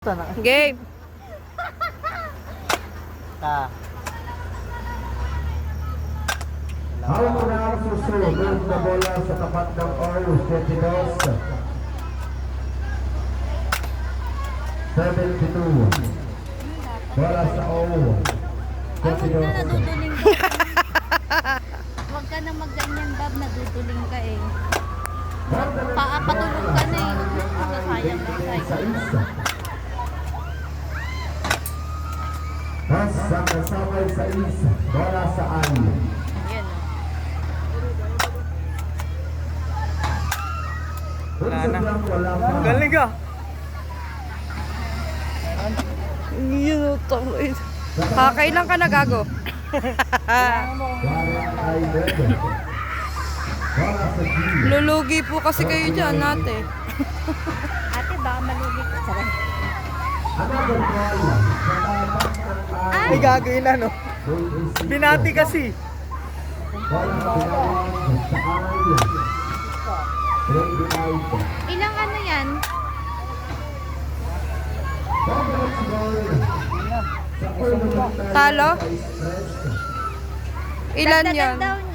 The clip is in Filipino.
Game. Hawak mo na ang susunod na bola sa tapat ng O, 72. 72. Bola sa O, Huwag ka 72. naduduling ka. Huwag ka na magganyan, Bob. Naduduling ka eh. Patulog ka na eh. Masasayang ka sa'yo. Sama-sama sa isa. Bola sa I. Ayan Wala na. Wala pa. Galing ka. Yun o, tangin. Kakailan ka na, gago? Bola sa G. Lulugi po kasi kayo dyan, ate. Ate, baka malugi ka. Saray. Another bola. Sa tapat ng I. Ay, gago yun ano. Binati kasi. Bola pinawag sa I. 29. Ilang ano yan? Talo? Ilan yan? Dagdagan daw